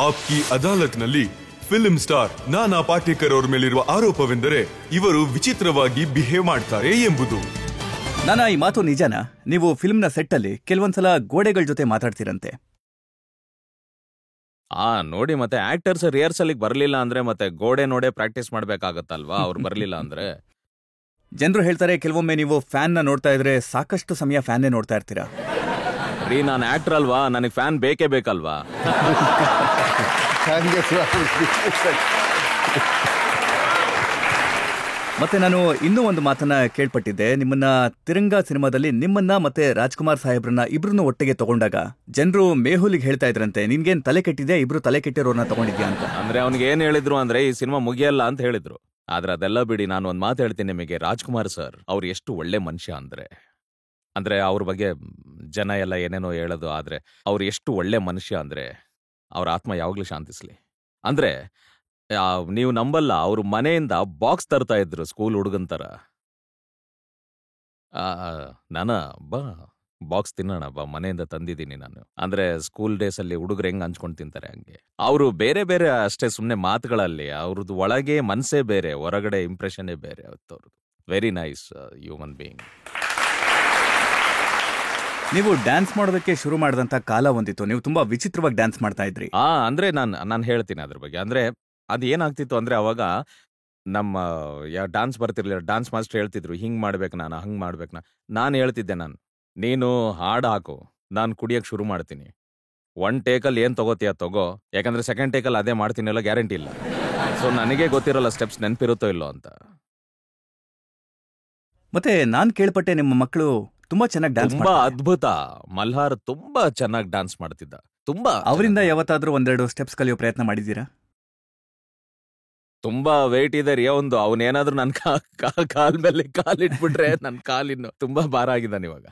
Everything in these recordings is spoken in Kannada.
ಆಪ್ಕಿ ಅದಾಲತ್ನಲ್ಲಿ ಫಿಲ್ಮ್ ಸ್ಟಾರ್ ನಾನಾ ಪಾಟೇಕರ್ ಅವರ ಮೇಲಿರುವ ಆರೋಪವೆಂದರೆ ಇವರು ವಿಚಿತ್ರವಾಗಿ ಬಿಹೇವ್ ಮಾಡ್ತಾರೆ ಎಂಬುದು. ಈ ಮಾತು ನಿಜನಾ? ನೀವು ಫಿಲ್ಮ್ನ ಸೆಟ್ಟಲ್ಲಿ ಕೆಲವೊಂದ್ಸಲ ಗೋಡೆಗಳ ಜೊತೆ ಮಾತಾಡ್ತೀರಂತೆ. ನೋಡಿ, ಮತ್ತೆ ಆಕ್ಟರ್ಸ್ ರಿಹರ್ಸಲ್ಗೆ ಬರ್ಲಿಲ್ಲ ಅಂದ್ರೆ ಮತ್ತೆ ಗೋಡೆ ನೋಡೇ ಪ್ರಾಕ್ಟೀಸ್ ಮಾಡ್ಬೇಕಾಗತ್ತಲ್ವಾ, ಅವ್ರು ಬರ್ಲಿಲ್ಲ ಅಂದ್ರೆ. ಜನರು ಹೇಳ್ತಾರೆ ಕೆಲವೊಮ್ಮೆ ನೀವು ಫ್ಯಾನ್ನ ನೋಡ್ತಾ ಇದ್ರೆ ಸಾಕಷ್ಟು ಸಮಯ ಫ್ಯಾನ್ನೇ ನೋಡ್ತಾ ಇರ್ತೀರಾ. ರೀ, ನಾನು ಆಕ್ಟರ್ ಅಲ್ವಾ, ನನಗೆ ಫ್ಯಾನ್ ಬೇಕೇ ಬೇಕಲ್ವಾ. ಮತ್ತೆ ನಾನು ಇನ್ನೂ ಒಂದು ಮಾತನ್ನ ಕೇಳ್ಪಟ್ಟಿದ್ದೆ. ನಿಮ್ಮನ್ನ ತಿರಂಗ ಸಿನಿಮಾದಲ್ಲಿ ನಿಮ್ಮನ್ನ ಮತ್ತೆ ರಾಜ್ಕುಮಾರ್ ಸಾಹೇಬ್ರನ್ನ ಇಬ್ರನ್ನು ಒಟ್ಟಿಗೆ ತಗೊಂಡಾಗ ಜನರು ಮೇಹುಲಿಗೆ ಹೇಳ್ತಾ ಇದ್ರಂತೆ, ನಿನ್ಗೇನ್ ತಲೆ ಕೆಟ್ಟಿದೆ, ಇಬ್ರು ತಲೆ ಕೆಟ್ಟಿರೋರ್ನ ತಗೊಂಡಿದ್ಯಾ ಅಂತ. ಅಂದ್ರೆ ಅವ್ನಿಗೆ ಏನ್ ಹೇಳಿದ್ರು ಅಂದ್ರೆ ಈ ಸಿನಿಮಾ ಮುಗಿಯಲ್ಲ ಅಂತ ಹೇಳಿದ್ರು. ಆದ್ರೆ ಅದೆಲ್ಲ ಬಿಡಿ, ನಾನು ಒಂದ್ ಮಾತು ಹೇಳ್ತೀನಿ ನಿಮಗೆ. ರಾಜ್ಕುಮಾರ್ ಸರ್ ಅವ್ರು ಎಷ್ಟು ಒಳ್ಳೆ ಮನುಷ್ಯ ಅಂದ್ರೆ ಅವ್ರ ಬಗ್ಗೆ ಜನ ಎಲ್ಲ ಏನೇನೋ ಹೇಳೋದು, ಆದ್ರೆ ಅವ್ರು ಎಷ್ಟು ಒಳ್ಳೆ ಮನುಷ್ಯ ಅಂದ್ರೆ ಅವ್ರ ಆತ್ಮ ಯಾವಾಗ್ಲೂ ಶಾಂತಿಸ್ಲಿ. ಅಂದ್ರೆ ನೀವು ನಂಬಲ್ಲ, ಅವ್ರ ಮನೆಯಿಂದ ಬಾಕ್ಸ್ ತರ್ತಾ ಇದ್ರು ಸ್ಕೂಲ್ ಹುಡುಗಂತರ. ಬಾ ಬಾಕ್ಸ್ ತಿನ್ನೋಣ ಬಾ, ಮನೆಯಿಂದ ತಂದಿದ್ದೀನಿ ನಾನು. ಅಂದ್ರೆ ಸ್ಕೂಲ್ ಡೇಸ್ ಅಲ್ಲಿ ಹುಡುಗರು ಹೆಂಗ್ ಹಂಚ್ಕೊಂಡು ತಿಂತಾರೆ ಹಂಗೆ. ಅವರು ಬೇರೆ ಬೇರೆ ಅಷ್ಟೇ, ಸುಮ್ನೆ ಮಾತುಗಳಲ್ಲಿ ಅವ್ರದ್ದು ಒಳಗೆ ಮನ್ಸೇ ಬೇರೆ, ಹೊರಗಡೆ ಇಂಪ್ರೆಷನ್ನೇ ಬೇರೆ ಅವ್ರದ್ದು. Very nice human being. ನೀವು ಡ್ಯಾನ್ಸ್ ಮಾಡೋದಕ್ಕೆ ಶುರು ಮಾಡಿದಂತ ಕಾಲ ಒಂದಿತ್ತು, ನೀವು ತುಂಬಾ ವಿಚಿತ್ರವಾಗಿ ಡ್ಯಾನ್ಸ್ ಮಾಡ್ತಾ ಇದ್ರಿ. ಅಂದ್ರೆ ನಾನು ಹೇಳ್ತೀನಿ ಅದ್ರ ಬಗ್ಗೆ. ಅಂದ್ರೆ ಅದು ಏನಾಗ್ತಿತ್ತು ಅಂದ್ರೆ ಅವಾಗ ನಮ್ಮ ಡ್ಯಾನ್ಸ್ ಬರ್ತಿರ್ಲಿಲ್ಲ. ಡ್ಯಾನ್ಸ್ ಮಾಸ್ಟರ್ ಹೇಳ್ತಿದ್ರು ಹಿಂಗ್ ಮಾಡ್ಬೇಕು, ನಾನು ಹಂಗ್ ಮಾಡ್ಬೇಕು. ನಾನು ಹೇಳ್ತಿದ್ದೆ, ನೀನು ಹಾಡು ಹಾಕು, ನಾನು ಕುಡಿಯಕ್ ಶುರು ಮಾಡ್ತೀನಿ. 1 ಟೇಕಲ್ಲಿ ಏನ್ ತಗೋತೀಯ ತಗೋ, ಯಾಕಂದ್ರೆ 2nd ಟೇಕಲ್ಲಿ ಅದೇ ಮಾಡ್ತೀನಿ ಅಲ್ಲ, ಗ್ಯಾರಂಟಿ ಇಲ್ಲ. ಸೊ ನನಗೆ ಗೊತ್ತಿರೋಲ್ಲ ಸ್ಟೆಪ್ಸ್ ನೆನಪಿರುತ್ತೋ ಇಲ್ಲೋ ಅಂತ. ಮತ್ತೆ ನಾನ್ ಕೇಳ್ಪಟ್ಟೆ ನಿಮ್ಮ ಮಕ್ಕಳು ತುಂಬಾ ಚೆನ್ನಾಗಿ ಡ್ಯಾನ್ಸ್, ತುಂಬಾ ಅದ್ಭುತ. ಮಲ್ಹಾರ್ ತುಂಬಾ ಚೆನ್ನಾಗಿ ಡ್ಯಾನ್ಸ್ ಮಾಡ್ತಿದ್ದ. ತುಂಬಾ. ಅವರಿಂದ ಯಾವತ್ತಾದ್ರೂ 1-2 ಸ್ಟೆಪ್ಸ್ ಕಲಿಯೋ ಪ್ರಯತ್ನ ಮಾಡಿದ್ದೀರಾ? ತುಂಬಾ ವೇಟ್ ಇದೆ ರೀ ಒಂದು. ಅವನೇನಾದ್ರೂ ನನ್ ಕಾಲ್ ಮೇಲೆ ಕಾಲಿಟ್ಬಿಟ್ರೆ ನನ್ ಕಾಲಿನ್ನು ತುಂಬಾ ಭಾರ ಆಗಿದ್ದಾನೆ ಇವಾಗ.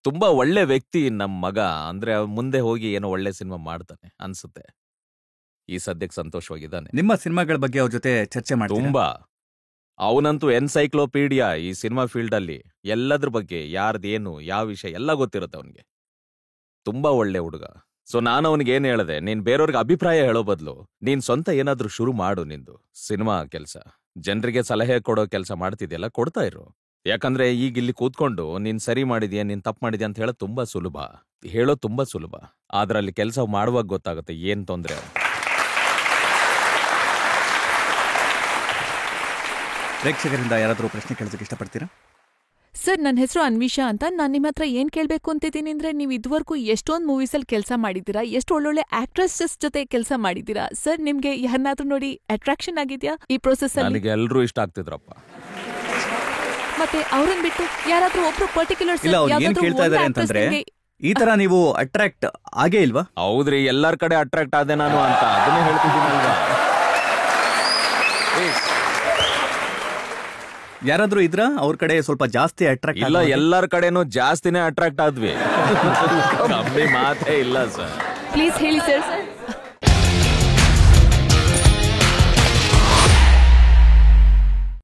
ತುಂಬಾ ಒಳ್ಳೆ ವ್ಯಕ್ತಿ ನಮ್ ಮಗ. ಅಂದ್ರೆ ಮುಂದೆ ಹೋಗಿ ಏನೋ ಒಳ್ಳೆ ಸಿನಿಮಾ ಮಾಡ್ತಾನೆ ಅನ್ಸುತ್ತೆ. ಈ ಸದ್ಯಕ್ಕೆ ಸಂತೋಷವಾಗಿದ್ದಾನೆ. ನಿಮ್ಮ ಸಿನಿಮಾಗಳ ಬಗ್ಗೆ ಅವ್ರ ಜೊತೆ ಚರ್ಚೆ ಮಾಡಿ? ತುಂಬಾ. ಅವನಂತೂ ಎನ್ಸೈಕ್ಲೋಪೀಡಿಯಾ ಈ ಸಿನಿಮಾ ಫೀಲ್ಡ್ ಅಲ್ಲಿ. ಎಲ್ಲದ್ರ ಬಗ್ಗೆ ಯಾರ್ದೇನು ಯಾವ ವಿಷಯ ಎಲ್ಲ ಗೊತ್ತಿರುತ್ತೆ ಅವನಿಗೆ. ತುಂಬಾ ಒಳ್ಳೆ ಹುಡುಗ. ಸೊ ನಾನು ಅವನಿಗೆ ಏನ್ ಹೇಳ್ದೆ, ನೀನ್ ಬೇರೆಯವ್ರಿಗೆ ಅಭಿಪ್ರಾಯ ಹೇಳೋ ಬದಲು ನೀನ್ ಸ್ವಂತ ಏನಾದ್ರೂ ಶುರು ಮಾಡು. ನಿಂದು ಸಿನಿಮಾ ಕೆಲಸ, ಜನರಿಗೆ ಸಲಹೆ ಕೊಡೋ ಕೆಲಸ ಮಾಡ್ತಿದ್ಯಲ್ಲ, ಕೊಡ್ತಾ ಇರು. ಯಾಕಂದ್ರೆ ಈಗ ಇಲ್ಲಿ ಕೂತ್ಕೊಂಡು ನೀನ್ ಸರಿ ಮಾಡಿದ್ಯಾ, ನೀನ್ ತಪ್ಪು ಮಾಡಿದ್ಯಾ ಅಂತ ಹೇಳೋದು ತುಂಬಾ ಸುಲಭ, ಹೇಳೋದು ತುಂಬಾ ಸುಲಭ. ಆದ್ರೆ ಅಲ್ಲಿ ಕೆಲಸ ಮಾಡುವಾಗ ಗೊತ್ತಾಗುತ್ತೆ ಏನ್ ತೊಂದ್ರೆ. ಪ್ರೇಕ್ಷಕರಿಂದ ಯಾರಾದರೂ ಪ್ರಶ್ನೆ ಕೇಳೋದಕ್ಕೆ ಇಷ್ಟಪಡ್ತೀರಾ? ಸರ್, ನನ್ನ ಹೆಸರು ಅನ್ವಿಷಾ ಅಂತ. ನಾನು ನಿಮ್ಮ ಹತ್ರ ಏನ್ ಕೇಳ್ಬೇಕು ಅಂತಿದ್ದೀನಿ ಅಂದ್ರೆ, ನೀವು ಇದುವರೆಗೂ ಎಷ್ಟೊಂದು ಮೂವೀಸಲ್ಲಿ ಕೆಲಸ ಮಾಡಿದ್ದೀರಾ, ಎಷ್ಟು ಒಳ್ಳೊಳ್ಳೆ ಆಕ್ಟ್ರೆಸಸ್ ಜೊತೆ ಕೆಲಸ ಮಾಡಿದ್ದೀರಾ. ಸರ್, ನಿಮ್ಗೆ ಯಾರನ್ನಾದ್ರೂ ನೋಡಿ ಅಟ್ರಾಕ್ಷನ್ ಆಗಿದ್ಯಾ ಈ ಪ್ರೋಸೆಸ್ ಅಲ್ಲಿ? ನನಗೆ ಎಲ್ಲರೂ ಇಷ್ಟ ಆಗ್ತಿದ್ರಪ್ಪ. ಮತ್ತೆ ಅವ್ರನ್ನ ಬಿಟ್ಟು ಯಾರಾದ್ರೂ ಒಬ್ರು ಪರ್ಟಿಕ್ಯುಲರ್ ಕೇಳ್ತಾ ಇದಾರೆ ಅಂತಂದ್ರೆ, ಈ ತರ ನೀವು ಅಟ್ರಾಕ್ಟ್ ಆಗೇ ಇಲ್ವಾ? ಹೌದ್ರಿ, ಎಲ್ಲರ ಕಡೆ ಅಟ್ರಾಕ್ಟ್ ಆದೆ ನಾನು ಅಂತ ಅದನ್ನೇ ಹೇಳ್ತಿದ್ದೀನಲ್ವಾ. ಯಾರಾದ್ರೂ ಇದ್ರ ಅವ್ರ ಕಡೆ ಸ್ವಲ್ಪ ಜಾಸ್ತಿ ಅಟ್ರಾಕ್ಟ್? ಇಲ್ಲ, ಎಲ್ಲರ ಕಡೆನೂ ಜಾಸ್ತಿನೇ ಅಟ್ರಾಕ್ಟ್ ಆದ್ವಿ. ಕಮ್ಮಿ ಮಾತೇ ಇಲ್ಲ ಸರ್. ಪ್ಲೀಸ್ ಹೇಳಿ ಸರ್.